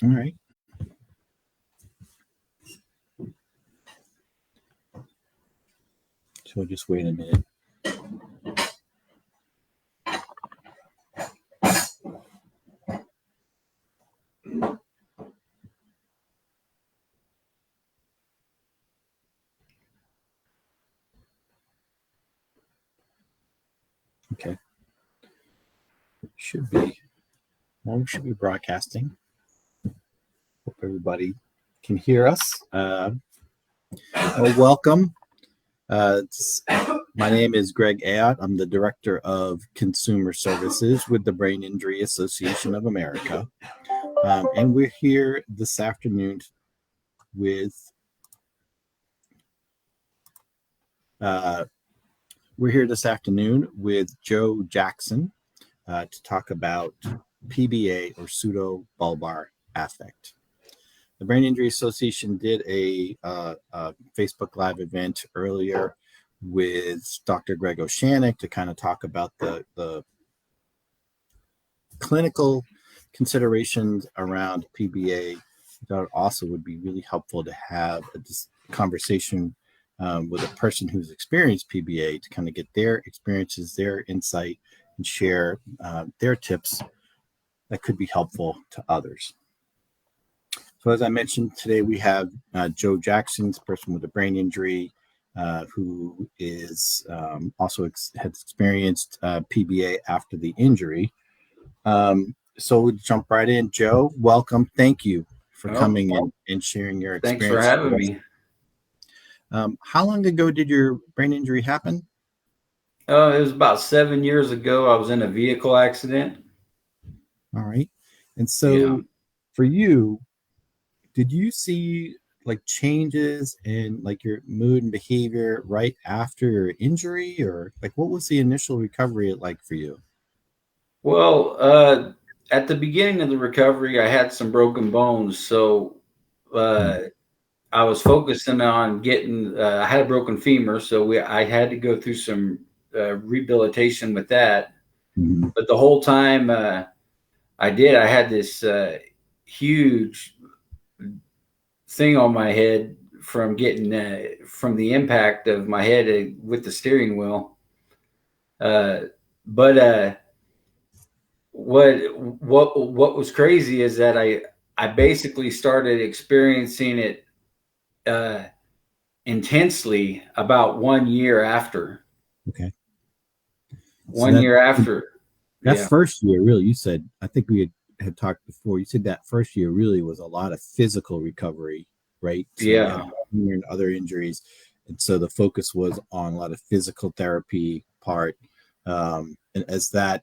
All right. So we'll just wait a minute. Okay. Should be. Well, we should be broadcasting. Hope everybody can hear us. Well, welcome. My name is Greg Ayotte. I'm the Director of Consumer Services with the Brain Injury Association of America. And we're here this afternoon with Joe Jackson to talk about PBA, or pseudobulbar affect. The Brain Injury Association did a Facebook Live event earlier with Dr. Greg O'Shannock to kind of talk about the clinical considerations around PBA. I thought it also would be really helpful to have a conversation with a person who's experienced PBA to kind of get their experiences, their insight, and share their tips that could be helpful to others. So as I mentioned, today we have Joe Jackson, a person with a brain injury, who is also has experienced PBA after the injury. So we'll jump right in. Joe, welcome. Thank you for coming in and sharing your experience. Thanks for having me. How long ago did your brain injury happen? It was about 7 years ago. I was in a vehicle accident. All right. And so for you, did you see like changes in like your mood and behavior right after your injury, or like what was the initial recovery like for you? Well, at the beginning of the recovery, I had some broken bones. So I was focusing on getting, I had a broken femur. So I had to go through some rehabilitation with that. Mm-hmm. But the whole time I had this huge thing on my head from getting from the impact of my head with the steering wheel. But what was crazy is that I basically started experiencing it intensely about 1 year after. Okay. One year after. That first year, really, you said, I think we had talked before, you said that first year really was a lot of physical recovery, right? So yeah. And other injuries. And so the focus was on a lot of physical therapy part. And as that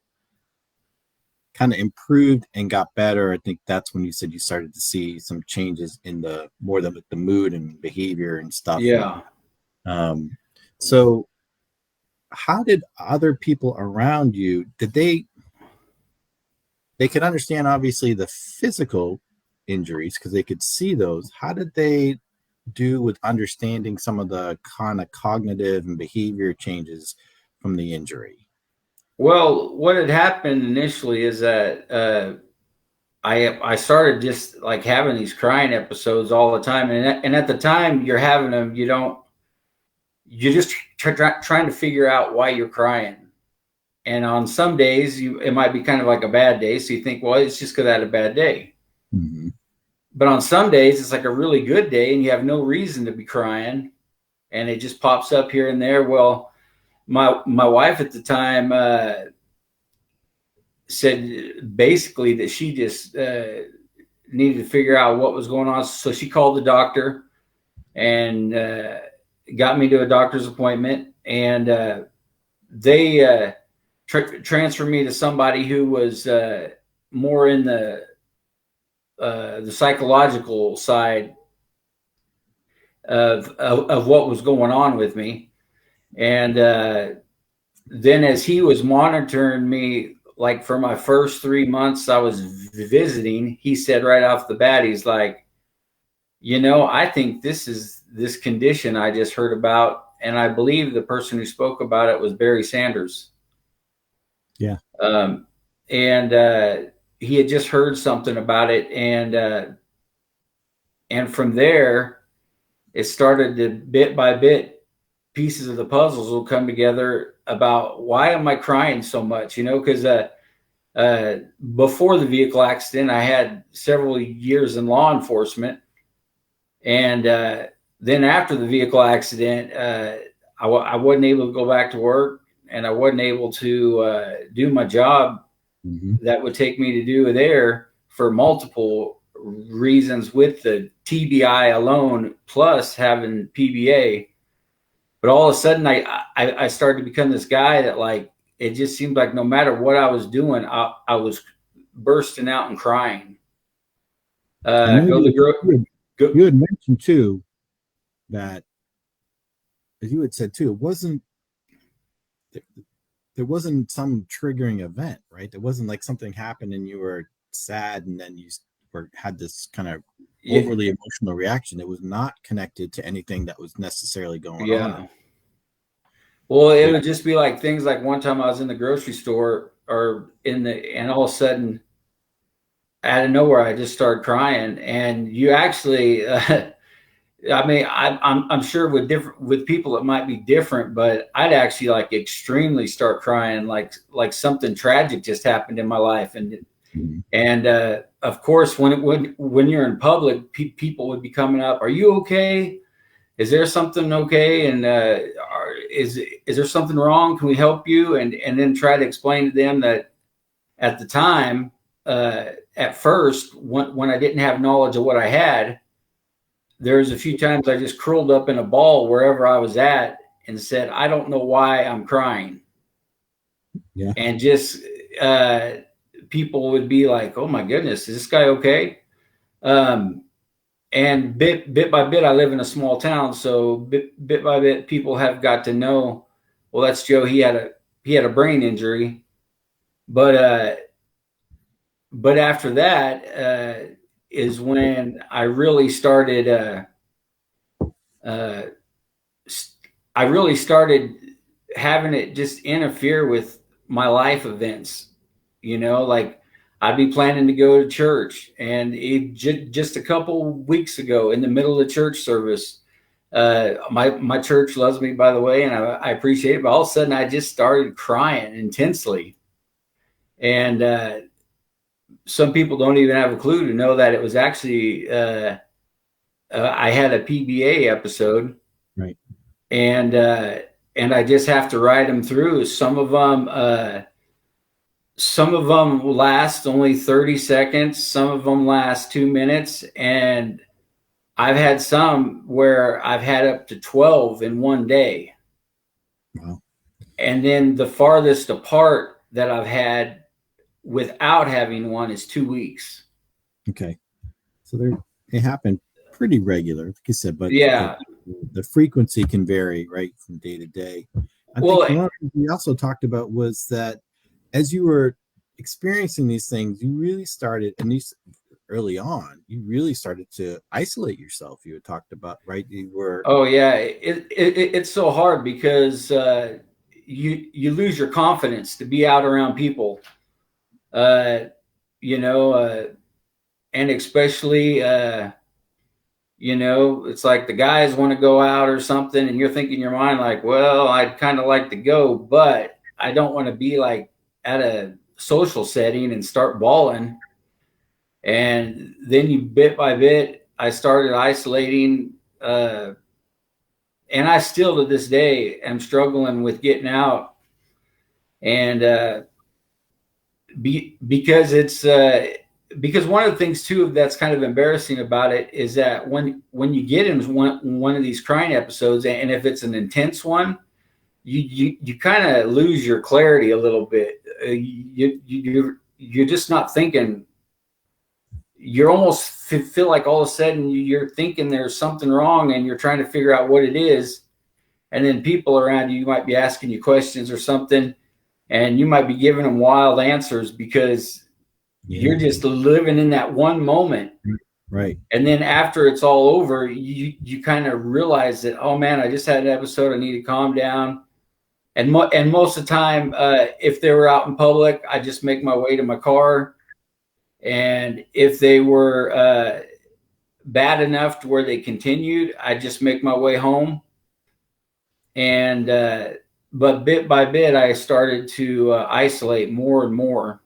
kind of improved and got better, I think that's when you said you started to see some changes in the mood and behavior and stuff. Yeah. So how did other people around you, did they could understand obviously the physical injuries because they could see those. How did they do with understanding some of the kind of cognitive and behavior changes from the injury? Well, what had happened initially is that I started just like having these crying episodes all the time, and at the time you're having them, you're just trying to figure out why you're crying. And on some days it might be kind of like a bad day, so you think, well, it's just because I had a bad day. Mm-hmm. But on some days it's like a really good day, and you have no reason to be crying, and it just pops up here and there. Well, my wife at the time said basically that she just needed to figure out what was going on. So she called the doctor and got me to a doctor's appointment, and they transferred me to somebody who was more in the psychological side of what was going on with me. And then as he was monitoring me, like for my first 3 months I was visiting, he said right off the bat, he's like, I think this condition I just heard about, and I believe the person who spoke about it was Barry Sanders. Yeah. And he had just heard something about it, and from there it started to bit by bit pieces of the puzzles will come together about why am I crying so much, because before the vehicle accident I had several years in law enforcement, and then after the vehicle accident I wasn't able to go back to work, and I wasn't able to do my job Mm-hmm. that would take me to do there for multiple reasons with the TBI alone, plus having PBA. But all of a sudden, I started to become this guy that, like, it just seemed like no matter what I was doing, I was bursting out and crying. I know Go to the go. you had mentioned too that, as you had said too, there wasn't some triggering event, right? There wasn't like something happened and you were sad and then you had this kind of Yeah, overly emotional reaction. It was not connected to anything that was necessarily going on. yeah. Well, it It, would just be like things like one time I was in the grocery store and all of a sudden out of nowhere I just started crying, and you actually I mean, I'm sure with people it might be different, but I'd actually like extremely start crying, like something tragic just happened in my life, and of course when you're in public, people would be coming up. Are you okay? Is there something okay? And is there something wrong? Can we help you? And then try to explain to them that at the time, at first, when I didn't have knowledge of what I had, there was a few times I just curled up in a ball wherever I was at and said, I don't know why I'm crying. yeah. And just uh, people would be like, oh my goodness, is this guy okay? Um, and bit by bit, I live in a small town. So bit by bit, people have got to know, well, that's Joe. He had a brain injury. But but after that is when I really started uh, I really started having it just interfere with my life events. Like I'd be planning to go to church, and just a couple weeks ago, in the middle of the church service, my church loves me, by the way, and I appreciate it. But all of a sudden, I just started crying intensely, and some people don't even have a clue to know that it was actually I had a PBA episode, Right. and I just have to ride them through. Some of them last only 30 seconds. Some of them last 2 minutes, and I've had some where I've had up to 12 in one day. Wow. And then the farthest apart that I've had without having one is 2 weeks. Okay. So they happen pretty regular, like you said, but Yeah. the frequency can vary, right, from day to day. I think Well, one of the things we also talked about was that as you were experiencing these things, you really started, at least early on, you really started to isolate yourself. You had talked about, right? You were, oh yeah, it's so hard because you lose your confidence to be out around people. Uh, you know, and especially it's like the guys want to go out or something, and you're thinking in your mind like, well, I'd kind of like to go, but I don't want to be like at a social setting and start bawling. And then you bit by bit, I started isolating, and I still to this day am struggling with getting out, and because it's because one of the things too that's kind of embarrassing about it is that when you get in one of these crying episodes, and if it's an intense one, you kind of lose your clarity a little bit. You're just not thinking. You almost feel like all of a sudden you're thinking there's something wrong, and you're trying to figure out what it is, and then people around you might be asking you questions or something, and you might be giving them wild answers because you're yeah, just living in that one moment. right. And then after it's all over, you kind of realize that, oh man, I just had an episode. I need to calm down. And most of the time, if they were out in public, I just make my way to my car, And if they were bad enough to where they continued, I'd just make my way home. And but bit by bit, I started to isolate more and more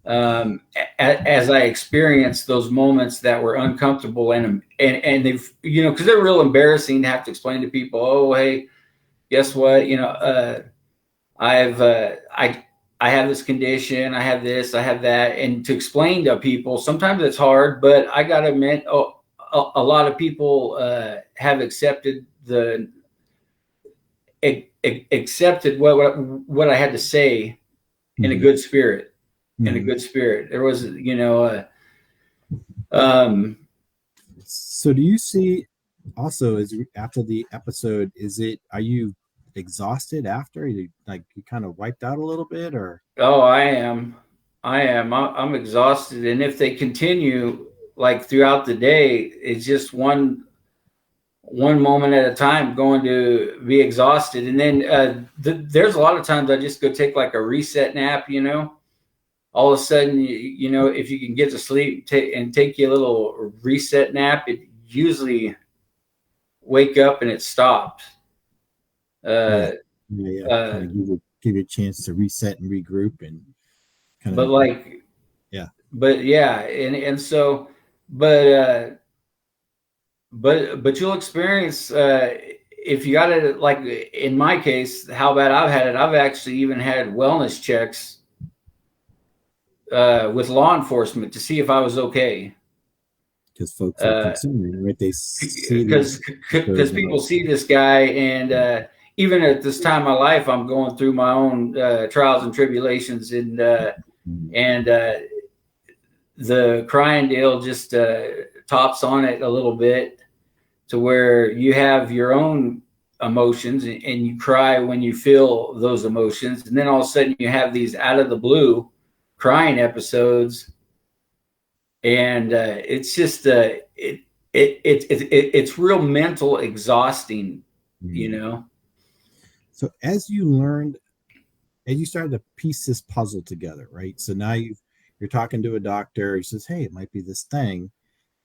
as I experienced those moments that were uncomfortable, and they've, because they're real embarrassing to have to explain to people. Oh, hey, guess what? I've I have this condition, I have this, I have that, and to explain to people, sometimes it's hard. But I got to admit, a lot of people have accepted what I had to say in a Mm-hmm. good spirit. In a Mm-hmm. good spirit, there was, um, So do you see also is after the episode, are you exhausted after you kind of wiped out a little bit or oh, I'm exhausted, and if they continue like throughout the day, it's just one moment at a time going to be exhausted. And then there's a lot of times I just go take like a reset nap. All of a sudden, if you can get to sleep and take you a little reset nap, it usually wake up and it stopped. yeah, uh, yeah, uh, kind of give you a chance to reset and regroup and kind but of like yeah. but yeah, and so, but but you'll experience, if you got it, like in my case, how bad I've had it. I've actually even had wellness checks with law enforcement to see if I was okay. Because folks are Uh, concerned, right? They see because these because episodes and people like, see this guy, and even at this time of my life, I'm going through my own trials and tribulations, and the crying deal just tops on it a little bit, to where you have your own emotions, and you cry when you feel those emotions, and then all of a sudden you have these out of the blue crying episodes, and it's just it's real mental exhausting, you mm. know. So as you started to piece this puzzle together, right? So now you're talking to a doctor. He says, "Hey, it might be this thing,"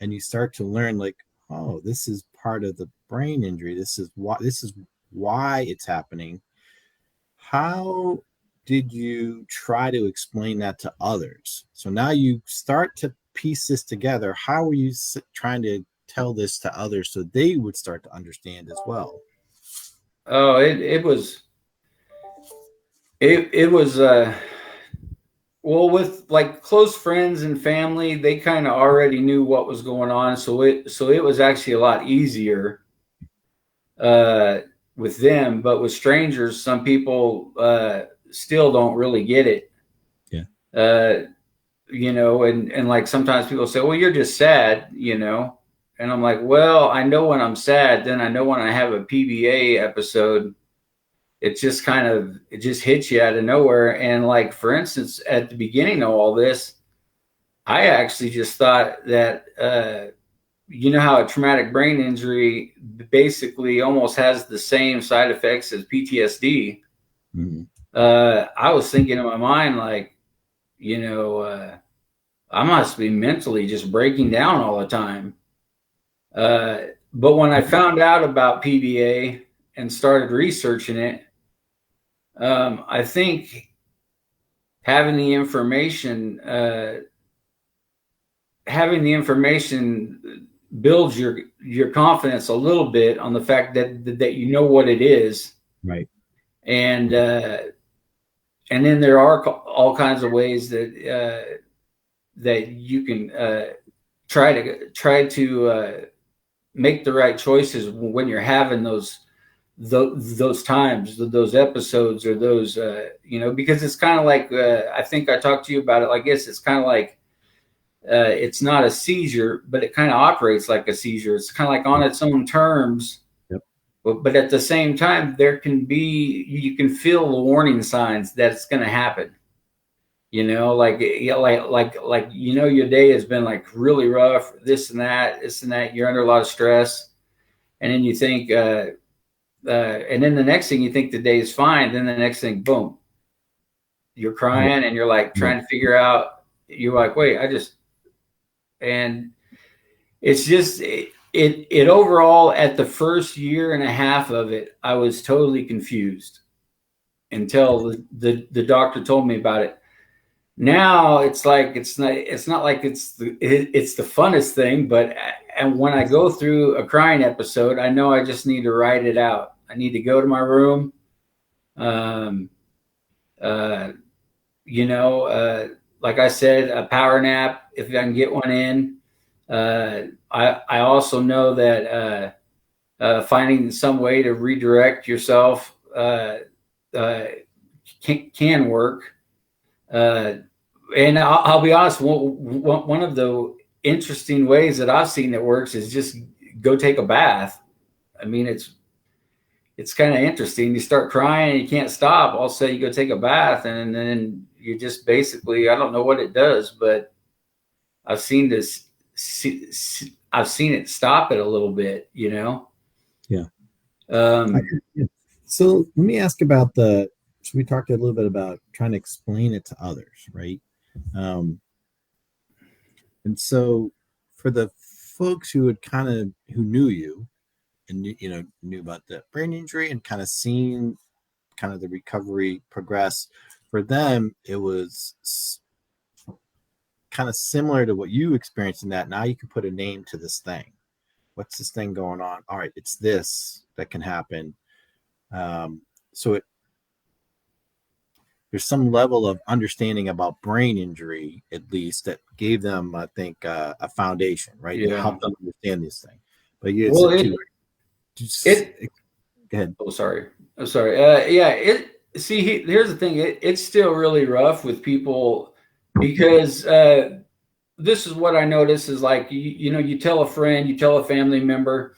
and you start to learn, like, "Oh, this is part of the brain injury. This is why it's happening." How did you try to explain that to others? So now you start to piece this together. How are you trying to tell this to others so they would start to understand as well? Oh, it was well, with like close friends and family, they kind of already knew what was going on, so it was actually a lot easier uh, with them. But with strangers, some people still don't really get it. Yeah. Uh, and like sometimes people say, "Well, you're just sad," and I'm like, "Well, I know when I'm sad, then I know when I have a PBA episode." It just hits you out of nowhere. And like, for instance, at the beginning of all this, I actually just thought that you know how a traumatic brain injury basically almost has the same side effects as PTSD. Mm-hmm. I was thinking in my mind, like, I must be mentally just breaking down all the time. But when I found out about PBA and started researching it, I think having the information, builds your confidence a little bit on the fact that you know what it is. Right. And then there are all kinds of ways that you can try to make the right choices when you're having those times, those episodes, or those because it's kind of like, I think I talked to you about it. I guess it's kind of like, it's not a seizure, but it kind of operates like a seizure. It's kind of like on its own terms, Yep. but at the same time, you can feel the warning signs that it's going to happen. Like, your day has been like really rough, this and that, this and that. You're under a lot of stress, and then you think, and then the next thing you think the day is fine. Then the next thing, boom, you're Yep. crying, and you're like Yep. trying to figure out. you're like, wait, and it's just it overall at the first year and a half of it, I was totally confused until the doctor told me about it. Now it's like it's not like it's the funnest thing, but and when I go through a crying episode, I know I just need to write it out. I need to go to my room, um, uh, you know, like I said, a power nap if I can get one in. I also know that finding some way to redirect yourself uh, can work. Uh, and I'll be honest, one of the interesting ways that I've seen that works is just go take a bath. I mean, it's kind of interesting. You start crying and you can't stop. I'll say you go take a bath, and then you just basically, I don't know what it does, but I've seen this. I've seen it stop it a little bit. Yeah. Um, So let me ask about so we talked a little bit about trying to explain it to others, right? Um, and so for the folks who who knew you and knew about the brain injury and kind of seen kind of the recovery progress, for them it was kind of similar to what you experienced in that. Now you can put a name to this thing. What's this thing going on? All right, it's this that can happen. So there's some level of understanding about brain injury, at least, that gave them, I think, a foundation, right? It yeah. helped them understand this thing. But you had Well, said too, just it. go ahead. Oh, sorry. I'm sorry. Yeah. Here's the thing. It's still really rough with people because this is what I notice is like you tell a friend, you tell a family member,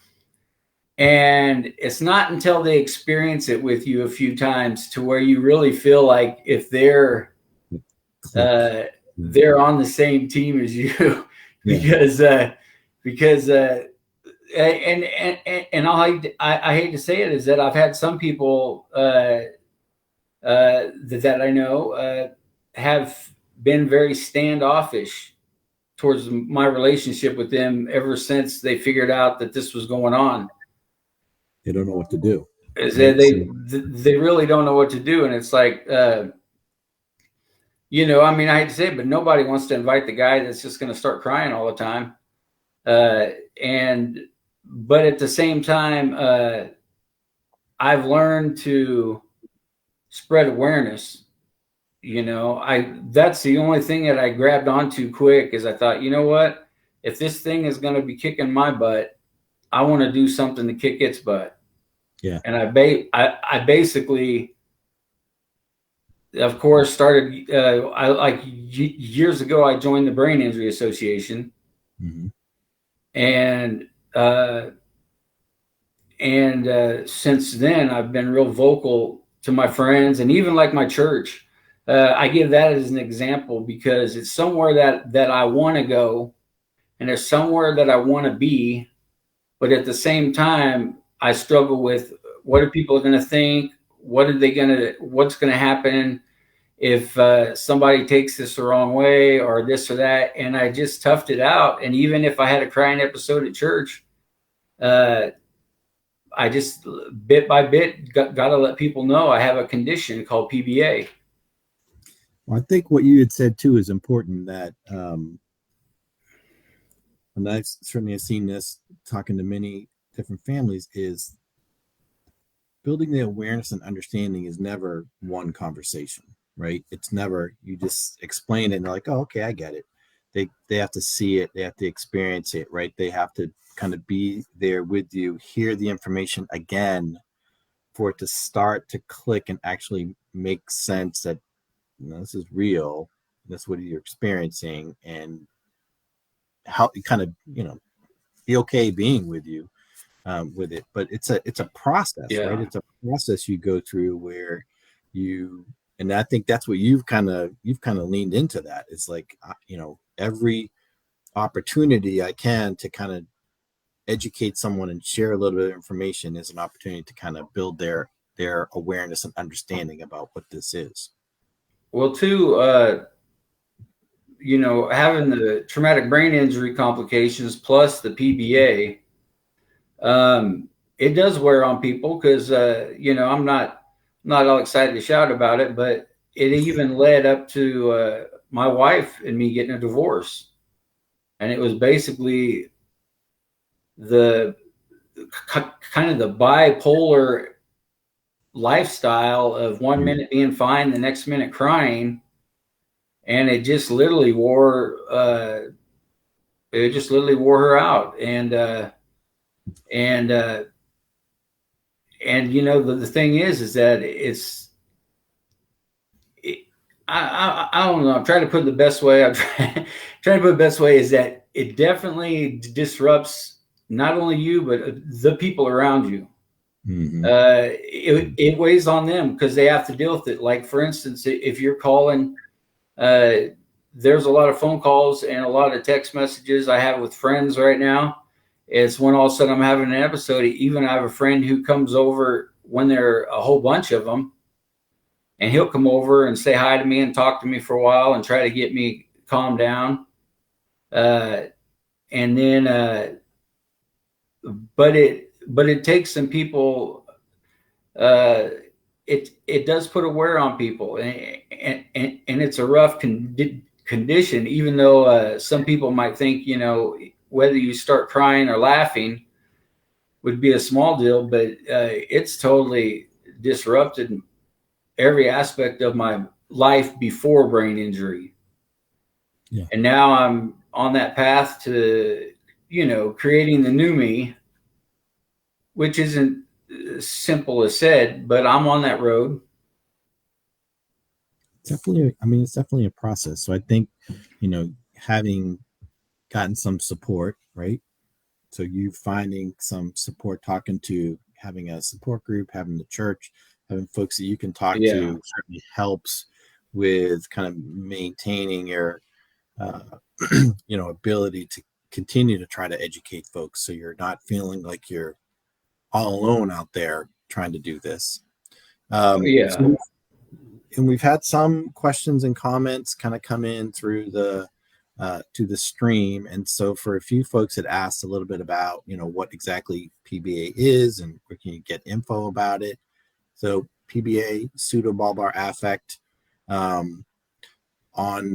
and it's not until they experience it with you a few times to where you really feel like if Click. they're on the same team as you, Yeah. because and I hate to say it is that I've had some people that I know have been very standoffish towards my relationship with them ever since they figured out that this was going on. They don't know what to do. Is that Right. So, they really don't know what to do, and it's like I mean, I hate to say it, but nobody wants to invite the guy that's just going to start crying all the time. And but at the same time, I've learned to spread awareness. I that's the only thing that I grabbed onto quick is I thought, you know what? If this thing is going to be kicking my butt, I want to do something to kick its butt. yeah. And I basically, of course, started. I like years ago. I joined the Brain Injury Association, Mm-hmm. and uh, since then I've been real vocal to my friends and even like my church. I give that as an example because it's somewhere that I want to go, and there's somewhere that I want to be, but at the same time I struggle with what are people going to think, what's going to happen if somebody takes this the wrong way or this or that. And I just toughed it out, and even if I had a crying episode at church, uh, I just bit by bit got to let people know I have a condition called PBA. Well, I think what you had said too is important. That, and I've certainly have seen this talking to many different families, is building the awareness and understanding is never one conversation, right? It's never you just explain it and they're like, oh, okay, I get it. They have to see it, they have to experience it, right? They have to kind of be there with you, hear the information again for it to start to click and actually make sense that this is real. That's what you're experiencing, and how you kind of be okay being with you with it. But it's a process, right? Yeah. It's a process you go through where you, and I think that's what you've kind of leaned into. That it's like every opportunity I can to kind of educate someone and share a little bit of information is an opportunity to kind of build their awareness and understanding about what this is. Well, too, having the traumatic brain injury complications plus the PBA, it does wear on people because I'm not all excited to shout about it, but it even led up to my wife and me getting a divorce, and it was basically the kind of the bipolar lifestyle of one minute being fine, the next minute crying, and it just literally wore her out, and the thing is that I don't know. I'm trying to put it the best way. I'm trying to put it the best way is that it definitely disrupts not only you but the people around you. Mm-hmm. It weighs on them because they have to deal with it. Like for instance, if you're calling, there's a lot of phone calls and a lot of text messages I have with friends right now. It's when all of a sudden I'm having an episode. Even I have a friend who comes over when there are a whole bunch of them, and he'll come over and say hi to me and talk to me for a while and try to get me calmed down. And then, but it takes some people. It does put a wear on people, and it's a rough condition. Even though some people might think whether you start crying or laughing would be a small deal, but it's totally disrupted every aspect of my life before brain injury. Yeah. And now I'm on that path to, creating the new me, which isn't simple as said, but I'm on that road. Definitely. I mean, it's definitely a process. So I think, having gotten some support, right? So you finding some support, talking to, having a support group, having the church, having folks that you can talk Yeah. to certainly helps with kind of maintaining your, ability to continue to try to educate folks. So you're not feeling like you're all alone out there trying to do this. Yeah. And we've had some questions and comments kind of come in through the to the stream, and so for a few folks that asked a little bit about what exactly PBA is and where can you get info about it. So PBA, pseudobulbar affect, on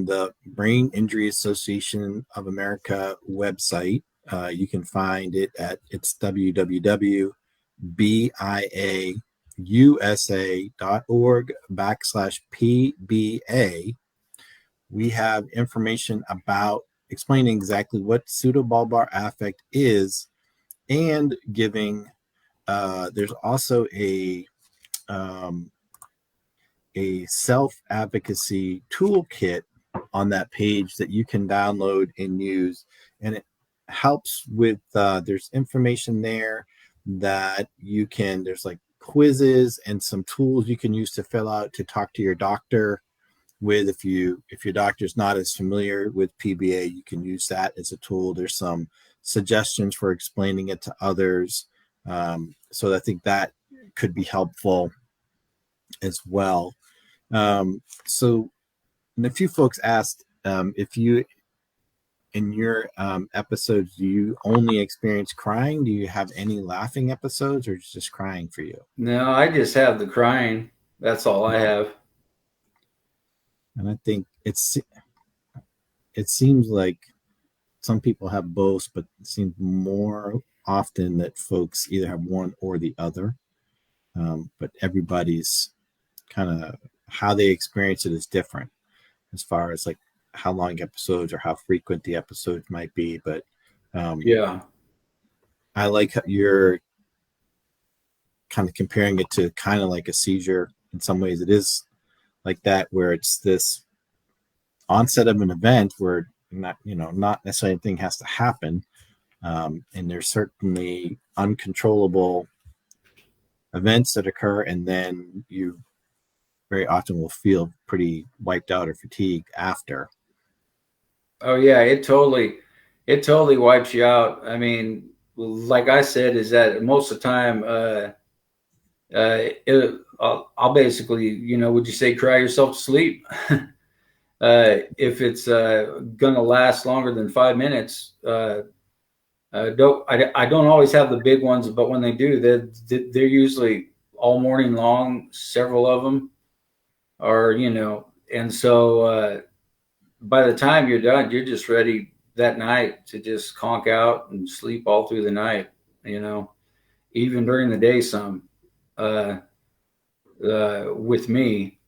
the Brain Injury Association of America website. You can find it at its www.biausa.org/PBA. We have information about explaining exactly what pseudobulbar affect is and giving there's also a self-advocacy toolkit on that page that you can download and use, and it helps with there's information there that you can there's like quizzes and some tools you can use to fill out to talk to your doctor with. If your doctor's not as familiar with PBA, you can use that as a tool. There's some suggestions for explaining it to others, so I think that could be helpful as well. So and a few folks asked if you in your episodes do you only experience crying? Do you have any laughing episodes, or just crying for you? No, I just have the crying. That's all I have. And I think it seems like some people have both, but it seems more often that folks either have one or the other. But everybody's kind of how they experience it is different as far as like how long episodes or how frequent the episodes might be. But Yeah. I like you're kind of comparing it to kind of like a seizure. In some ways, it is like that, where it's this onset of an event where not necessarily anything has to happen, and there's certainly uncontrollable events that occur, and then you very often will feel pretty wiped out or fatigued after. Oh yeah, it totally wipes you out. I mean, like I said, is that most of the time, I'll basically, would you say cry yourself to sleep? If it's going to last longer than 5 minutes, I don't always have the big ones, but when they do, they're usually all morning long. Several of them are, and so by the time you're done, you're just ready that night to just conk out and sleep all through the night. You know, even during the day, some uh, with me.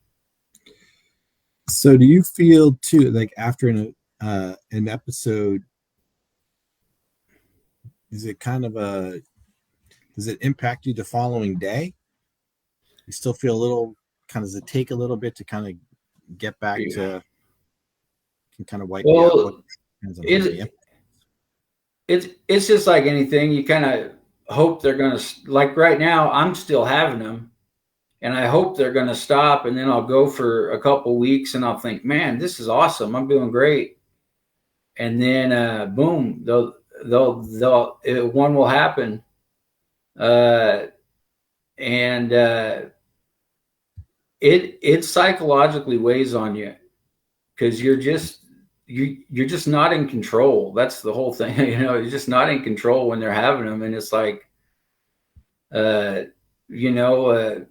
So do you feel too, like after an episode, is it kind of a does it impact you the following day? You still feel a little kind of does it take a little bit to kind of get back to can kind of wipe you out? What Well, depends on how the it it's just like anything. You kind of hope they're gonna, like right now. I'm still having them, and I hope they're gonna stop. And then I'll go for a couple weeks, and I'll think, man, this is awesome. I'm doing great. And then boom, one will happen, uh, and it psychologically weighs on you because you're just not in control. That's the whole thing. You're just not in control when they're having them, and it's like, uh, you know,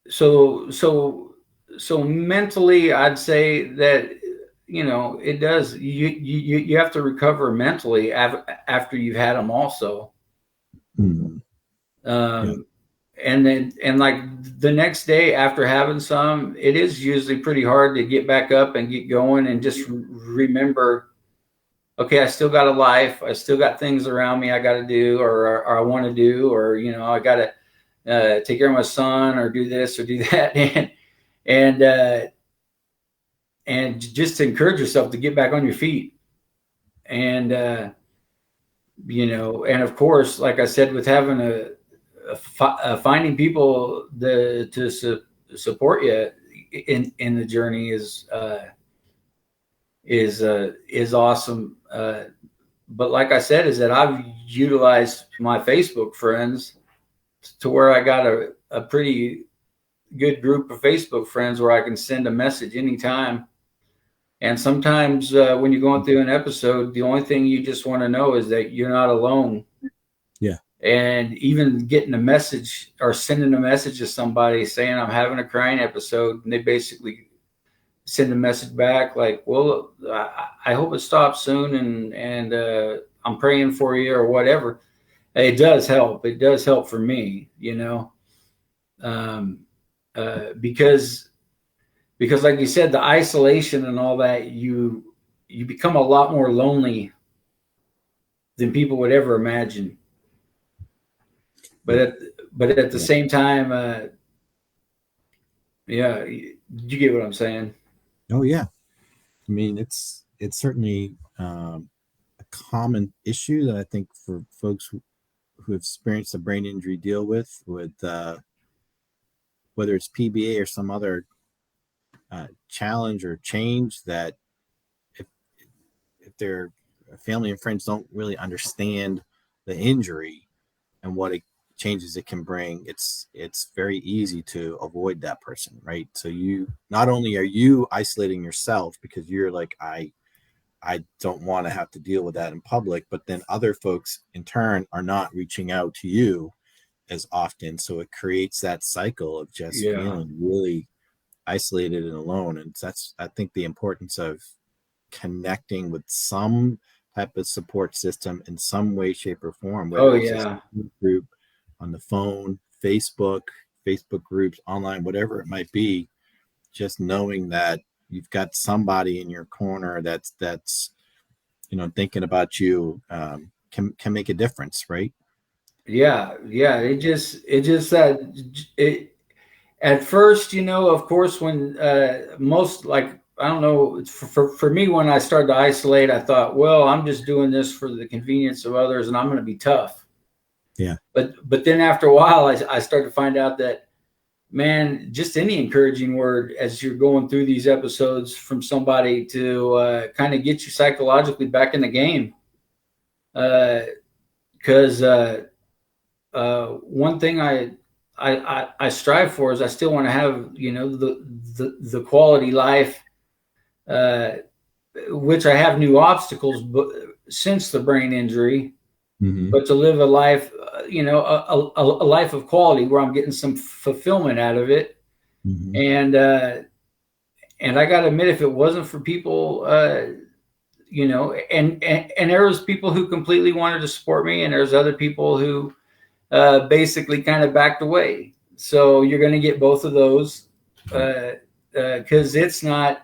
so mentally, I'd say that it does. You have to recover mentally after you've had them, also. Hmm. Yeah. Um, and then like the next day after having some, it is usually pretty hard to get back up and get going and just remember, okay, I still got a life, I still got things around me I got to do, or I want to do, or I got to take care of my son, or do this or do that, and uh, and just to encourage yourself to get back on your feet, and and of course, like I said, with having finding people to support you in the journey is awesome. But like I said, is that I've utilized my Facebook friends to where I got a pretty good group of Facebook friends where I can send a message anytime. And sometimes when you're going through an episode, the only thing you just want to know is that you're not alone. Yeah. And even getting a message or sending a message to somebody saying I'm having a crying episode, and they basically send a message back like, well, I hope it stops soon, and I'm praying for you, or whatever. It does help. It does help for me, um, because like you said, the isolation and all that, you become a lot more lonely than people would ever imagine. But Yeah. at the Yeah. same time, yeah, you get what I'm saying. Oh yeah. I mean, it's certainly a common issue that I think for folks who have experienced a brain injury deal with whether it's PBA or some other challenge or change that if if their family and friends don't really understand the injury and what it changes it can bring, it's very easy to avoid that person, right? So you not only are you isolating yourself because you're like I don't want to have to deal with that in public, but then other folks in turn are not reaching out to you as often. So it creates that cycle of just Yeah. feeling really isolated and alone. And that's, I think, the importance of connecting with some type of support system in some way, shape, or form, Oh whether it's a yeah. group on the phone, Facebook groups, online, whatever it might be. Just knowing that you've got somebody in your corner that's thinking about you can make a difference, right? Yeah. Yeah. It just that it at first, of course, when most, like, I don't know, for me, when I started to isolate, I thought, well, I'm just doing this for the convenience of others, and I'm going to be tough. Yeah. But then after a while, I started to find out that, man, just any encouraging word as you're going through these episodes from somebody to kind of get you psychologically back in the game. Because one thing I strive for is I still want to have, you know, the quality life, uh, which I have new obstacles, but since the brain injury, Mm-hmm. but to live a life, you know, a life of quality where I'm getting some fulfillment out of it. Mm-hmm. And I got to admit, if it wasn't for people, you know, and there was people who completely wanted to support me, and there's other people who basically kind of backed away. So you're going to get both of those, because it's not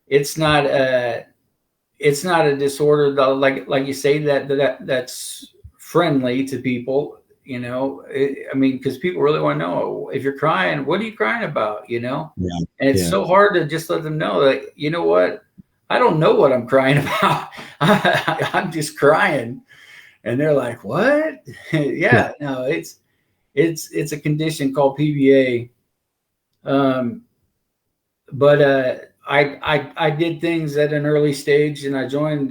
it's not a disorder that, like you say, that's friendly to people. You know, I mean, because people really want to know, if you're crying, what are you crying about? You know, Yeah. and it's Yeah. so hard to just let them know that, you know what, I don't know what I'm crying about. I'm just crying, and they're like, what? Yeah. Yeah, no, it's a condition called PBA. Um, but I did things at an early stage, and I joined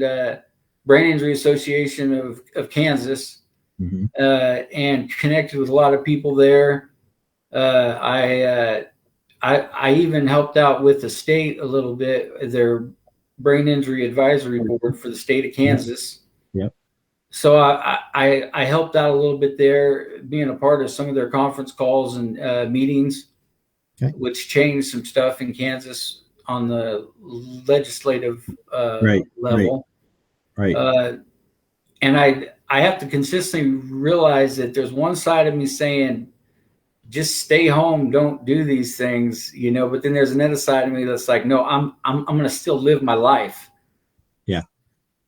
Brain Injury Association of Kansas, Mm-hmm. and connected with a lot of people there. Uh, I, uh, I even helped out with the state a little bit, their brain injury advisory board for the state of Yep. Kansas. Yep. So I helped out a little bit there, being a part of some of their conference calls and meetings, Okay. which changed some stuff in Kansas on the legislative Right. Right. level. Right. Uh, and I have to consistently realize that there's one side of me saying, just stay home, don't do these things, you know. But then there's another side of me that's like, no, I'm going to still live my life. Yeah.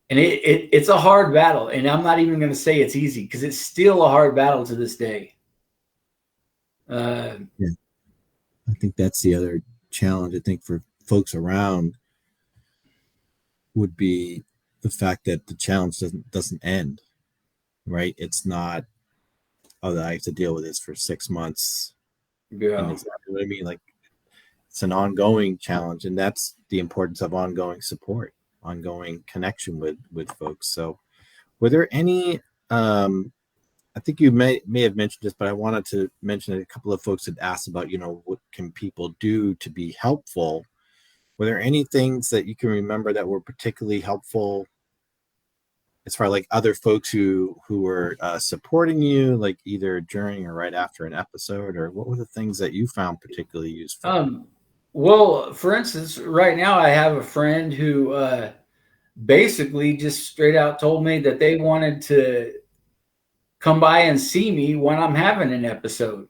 And it's a hard battle, and I'm not even going to say it's easy, because it's still a hard battle to this day. Yeah. I think that's the other challenge. I think for folks around would be the fact that the challenge doesn't end. Right. It's not, oh, I have to deal with this for 6 months, and Yeah, it's, you know what I mean. Like, it's an ongoing challenge, and that's the importance of ongoing support, ongoing connection with folks. So, were there any? I think you may have mentioned this, but I wanted to mention a couple of folks had asked about, you know, what can people do to be helpful? Were there any things that you can remember that were particularly helpful as far as like other folks who were supporting you, like either during or right after an episode, or what were the things that you found particularly useful? um well, for instance, right now I have a friend who basically just straight out told me that they wanted to come by and see me when I'm having an episode,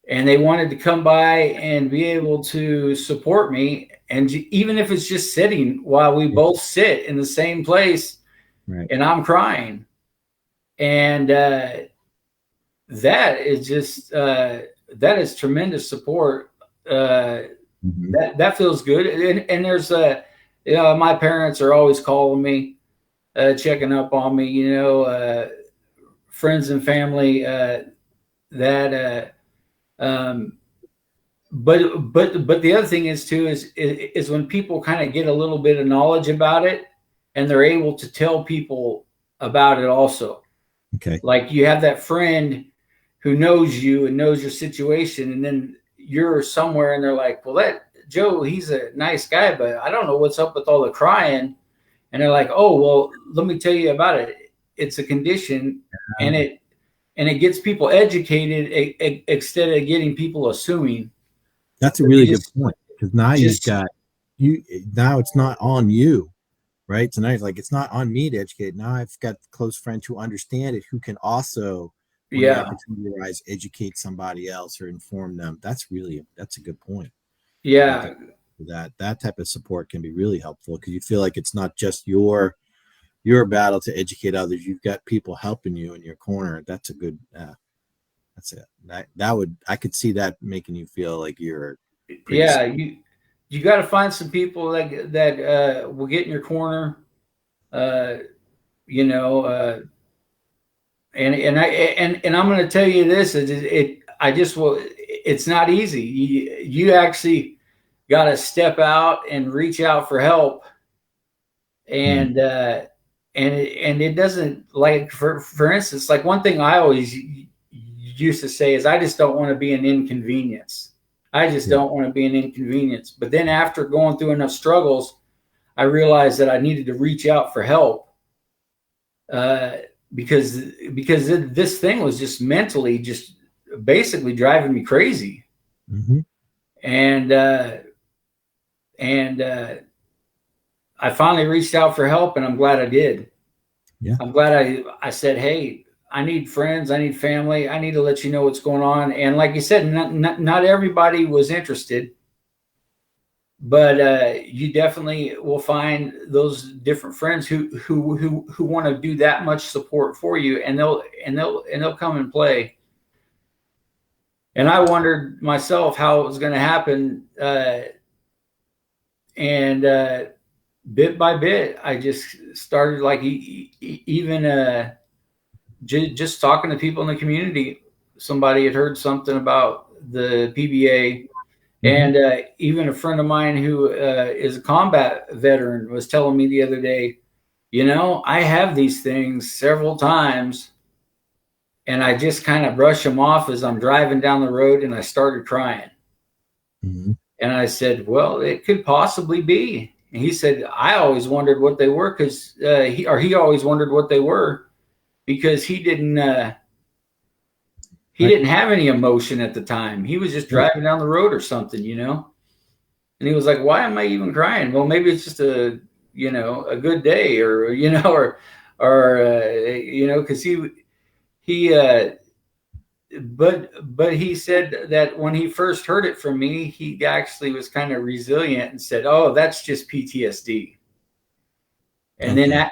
and they wanted to come by and be able to support me, and even if it's just sitting while we both sit in the same place Right. and I'm crying. And that is just that is tremendous support. Mm-hmm. That feels good. And there's you know, my parents are always calling me, checking up on me, you know, friends and family, that um, but the other thing is too is when people kind of get a little bit of knowledge about it, and they're able to tell people about it also. Okay. Like, you have that friend who knows you and knows your situation, and then you're somewhere and they're like, well, that Joe, he's a nice guy, but I don't know what's up with all the crying. And they're like, oh, well, let me tell you about it. It's a condition, and Um, it gets people educated, instead of getting people assuming. that's a But really you good point, because now you've just got you. Now it's not on you, right? So now it's like, it's not on me to educate. Now I've got close friends who understand it, who can also, when the Yeah, opportunity arises, educate somebody else or inform them. That's a good point. Right. yeah, That type of support can be really helpful, because you feel like it's not just your battle to educate others. You've got people helping you in your corner. That's a good. That's it. That would, I could see that making you feel like you're pretty. yeah. You got to find some people that will get in your corner. Uh, you know, and I'm going to tell you this: I just will. It's not easy. You actually got to step out and reach out for help, Mm, and and it doesn't, like, for instance, like, one thing I always used to say is, I just don't want to be an inconvenience. I just don't want to be an inconvenience. But then after going through enough struggles, I realized that I needed to reach out for help, because this thing was just mentally just basically driving me crazy. Mm-hmm. And I finally reached out for help, and I'm glad I did. Yeah. I'm glad I said, hey, I need friends, I need family, I need to let you know what's going on. And like you said, not everybody was interested, but you definitely will find those different friends who want to do that much support for you, and they'll come and play. And I wondered myself how it was going to happen, and bit by bit, I just started like even just talking to people in the community. Somebody had heard something about the PBA, and even a friend of mine who is a combat veteran was telling me the other day, I have these things several times, and I just kind of brush them off as I'm driving down the road, and I started crying. Mm-hmm. And I said, well, it could possibly be. And he said, I always wondered what they were, because he always wondered what they were, because he didn't have any emotion at the time. He was just driving down the road or something, And he was like, why am I even crying? Well, maybe it's just a good day, or because but he said that when he first heard it from me, he actually was kind of resilient and said, oh, that's just PTSD. And then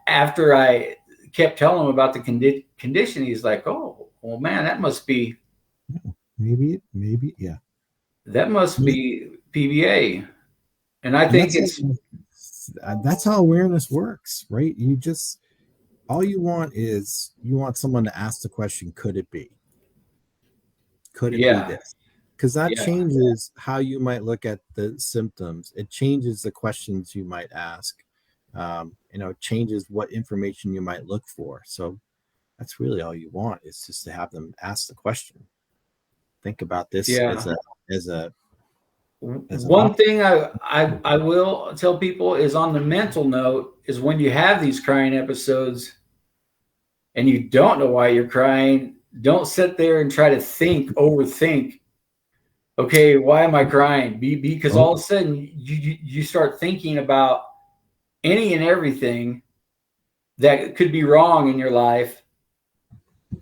after I kept telling him about the condition, he's like, oh, well, man, that must be maybe, yeah. That must be PBA. And I think that's how awareness works, right? All you want someone to ask the question, could it be? Could it be this? Because that changes how you might look at the symptoms. It changes the questions you might ask. It changes what information you might look for. So that's really all you want, is just to have them ask the question. Think about this as a one thing I will tell people is, on the mental note, is when you have these crying episodes and you don't know why you're crying, don't sit there and try to overthink. Okay, why am I crying? Because all of a sudden you start thinking about any and everything that could be wrong in your life,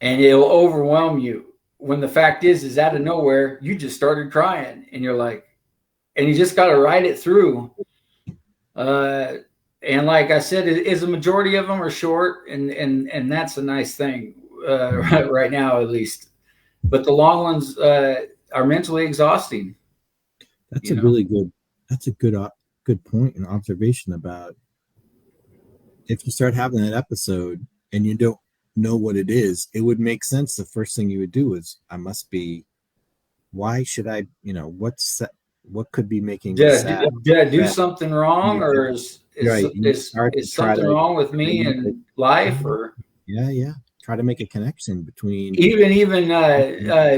and it'll overwhelm you. When the fact is out of nowhere, you just started crying, and you're like, and you just got to ride it through. And like I said, is a majority of them are short, and that's a nice thing right now, at least. But the long ones are mentally exhausting. That's a good point and observation about, if you start having that episode and you don't know what it is, it would make sense. The first thing you would do is, why should I, what could be making me sad? Did I do something wrong, or is something wrong with me in life, or try to make a connection between, even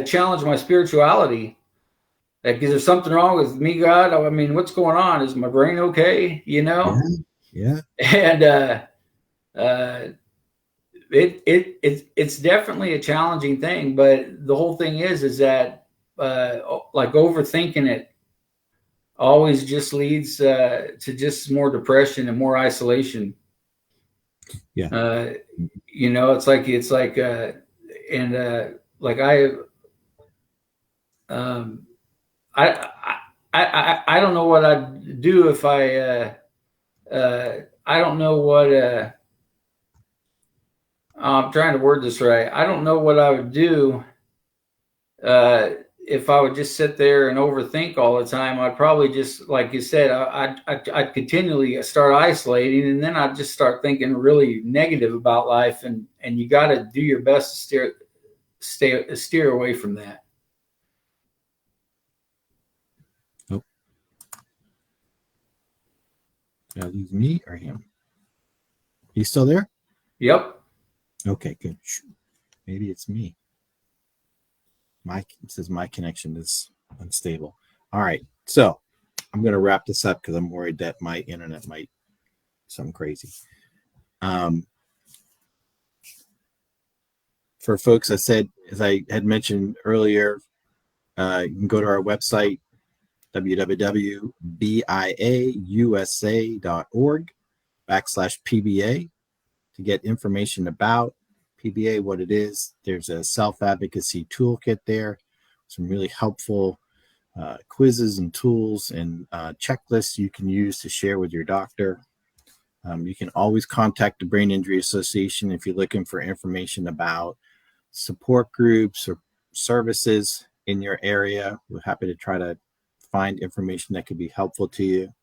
challenge my spirituality. Like, is there something wrong with me, God? I mean, what's going on? Is my brain okay? Yeah. And it's definitely a challenging thing, but the whole thing is that like overthinking it always just leads to just more depression and more isolation. Yeah. It's like and like I don't know what I'd do if I don't know what I'm trying to word this right. I don't know what I would do if I would just sit there and overthink all the time. I'd probably just, like you said, I'd continually start isolating, and then I'd just start thinking really negative about life. And you got to do your best to steer away from that. Oh, did I lose me or him? You still there? Yep. Okay, good. Maybe it's me. It says my connection is unstable. All right, so I'm going to wrap this up because I'm worried that my internet might something crazy. For folks, I said, as I had mentioned earlier, you can go to our website, www.biausa.org/PBA to get information about PBA, what it is. There's a self-advocacy toolkit there, some really helpful quizzes and tools and checklists you can use to share with your doctor. You can always contact the Brain Injury Association if you're looking for information about support groups or services in your area. We're happy to try to find information that could be helpful to you.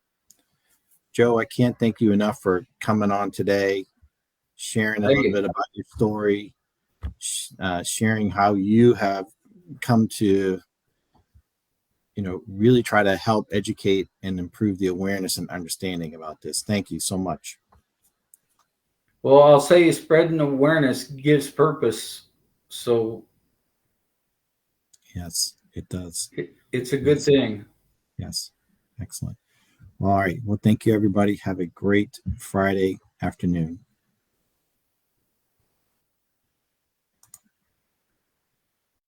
Joe, I can't thank you enough for coming on today, sharing a little bit about your story, sharing how you have come to, really try to help educate and improve the awareness and understanding about this. Thank you so much. Well, I'll say spreading awareness gives purpose. So yes, it does. It's a good thing. Yes. Excellent. All right. Well, thank you, everybody. Have a great Friday afternoon.